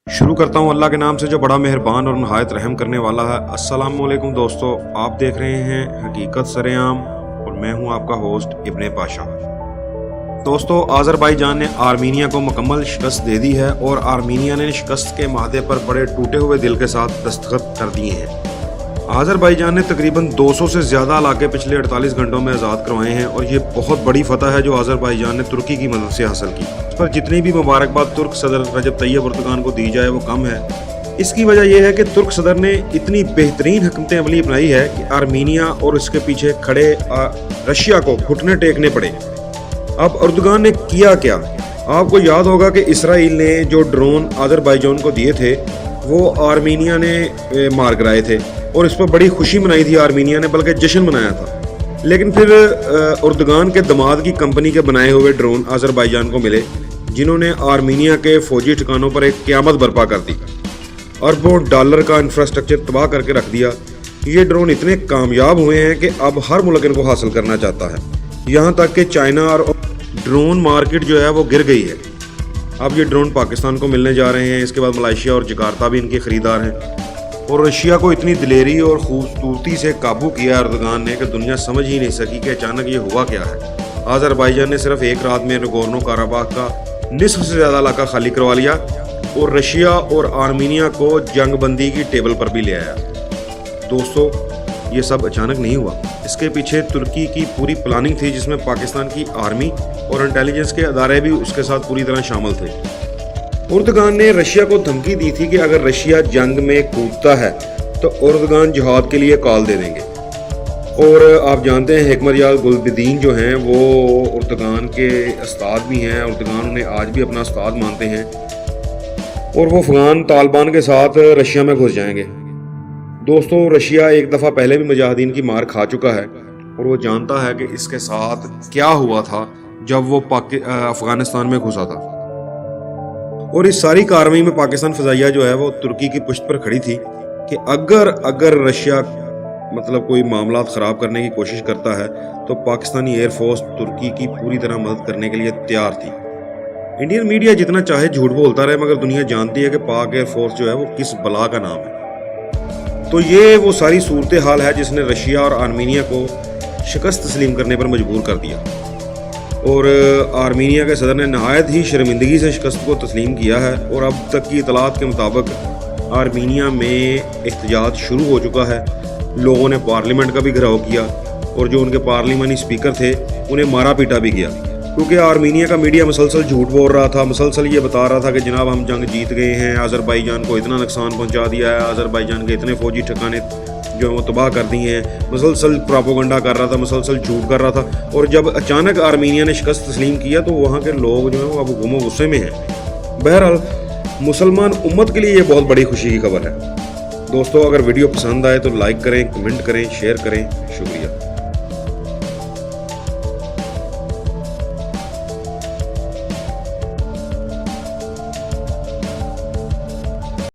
शुरू करता हूँ अल्लाह के नाम से जो बड़ा मेहरबान और नहायत रहम करने वाला है। अस्सलाम वालेकुम दोस्तों, आप देख रहे हैं हकीकत सरेआम और मैं हूँ आपका होस्ट इब्ने पाशा। दोस्तों, आज़रबाईजान ने आर्मीनिया को मुकम्मल शिकस्त दे दी है और आर्मीनिया ने शिकस्त के माहदे पर बड़े टूटे हुए दिल के साथ दस्तखत कर दिए हैं। आज़रबाईजान ने तकरीबन 200 से ज़्यादा इलाके पिछले 48 घंटों में आज़ाद करवाए हैं और ये बहुत बड़ी फतह है जो आज़रबाईजान ने तुर्की की मदद से हासिल की। इस पर जितनी भी मुबारकबाद तुर्क सदर रजब तैयब एर्दोगान को दी जाए वो कम है। इसकी वजह यह है कि तुर्क सदर ने इतनी बेहतरीन हुकूमत अमली अपनाई है कि आर्मीनिया और इसके पीछे खड़े रशिया को घुटने टेकने पड़े। अब एर्दोगान ने किया क्या? आपको याद होगा कि इसराइल ने जो ड्रोन आज़रबाईजान को दिए थे वो आर्मीनिया ने मार गिराए थे और इस पर बड़ी खुशी मनाई थी आर्मीनिया ने, बल्कि जश्न मनाया था। लेकिन फिर एर्दोगान के दामाद की कंपनी के बनाए हुए ड्रोन आज़रबाईजान को मिले, जिन्होंने आर्मीनिया के फौजी ठिकानों पर एक क़यामत बर्पा कर दी। अरबों डॉलर का इंफ्रास्ट्रक्चर तबाह करके रख दिया। ये ड्रोन इतने कामयाब हुए हैं कि अब हर मुल्क इनको हासिल करना चाहता है, यहाँ तक कि चाइना और ड्रोन मार्केट जो है वो गिर गई है। अब ये ड्रोन पाकिस्तान को मिलने जा रहे हैं। इसके बाद मलेशिया और जकार्ता भी इनके ख़रीदार हैं। और रशिया को इतनी दिलेरी और खूबसूरती से काबू किया एर्दोगान ने कि दुनिया समझ ही नहीं सकी कि अचानक ये हुआ क्या है। आज़रबाईजान ने सिर्फ एक रात में नगोर्नो काराबाख का निस्फ से ज़्यादा इलाका खाली करवा लिया और रशिया और आर्मीनिया को जंग बंदी की टेबल पर भी ले आया। दोस्तों, ये सब अचानक नहीं हुआ। इसके पीछे तुर्की की पूरी प्लानिंग थी, जिसमें पाकिस्तान की आर्मी और इंटेलिजेंस के अदारे भी उसके साथ पूरी तरह शामिल थे। एर्दोगान ने रशिया को धमकी दी थी कि अगर रशिया जंग में कूदता है तो एर्दोगान जिहाद के लिए कॉल दे देंगे। और आप जानते हैं हिकमतयार गुलबदीन जो हैं वो एर्दोगान के उस्ताद भी हैं। एर्दोगान उन्हें आज भी अपना उस्ताद मानते हैं और वो अफगान तालिबान के साथ रशिया में घुस जाएंगे। दोस्तों, रशिया एक दफ़ा पहले भी मुजाहिदीन की मार खा चुका है और वो जानता है कि इसके साथ क्या हुआ था जब वो अफगानिस्तान में घुसा था। और इस सारी कार्रवाई में पाकिस्तान फ़ज़ाइया जो है वो तुर्की की पुश्त पर खड़ी थी कि अगर रशिया कोई मामला ख़राब करने की कोशिश करता है तो पाकिस्तानी एयरफोर्स तुर्की की पूरी तरह मदद करने के लिए तैयार थी। इंडियन मीडिया जितना चाहे झूठ बोलता रहे, मगर दुनिया जानती है कि पाक एयरफोर्स जो है वो किस बला का नाम है। तो ये वो सारी सूरत हाल है जिसने रशिया और आर्मीनिया को शिकस्त तस्लीम करने पर मजबूर कर दिया। और आर्मीनिया के सदर ने नहायत ही शर्मिंदगी से शिकस्त को तस्लीम किया है और अब तक की इतलात के मुताबिक आर्मीनिया में एहतजाज शुरू हो चुका है। लोगों ने पार्लियामेंट का भी घेराव किया और जो उनके पार्लियामानी स्पीकर थे उन्हें मारा पीटा भी किया, क्योंकि आर्मीनिया का मीडिया मुसलसल झूठ बोल रहा था। मुसलसल ये बता रहा था कि जनाब हम जंग जीत गए हैं, आज़रबाईजान को इतना नुकसान पहुंचा दिया है, आज़रबाईजान के इतने फौजी ठिकाने जो है वो तबाह कर दिए हैं। मुसलसल प्रोपेगेंडा कर रहा था, मुसलसल झूठ कर रहा था। और जब अचानक आर्मीनिया ने शिकस्त तस्लीम किया तो वहाँ के लोग जो हैं वो अब गुमो गुस्से में हैं। बहरहाल मुसलमान उम्मत के लिए ये बहुत बड़ी खुशी की खबर है। दोस्तों, अगर वीडियो पसंद आए तो लाइक करें, कमेंट करें, शेयर करें। शुक्रिया।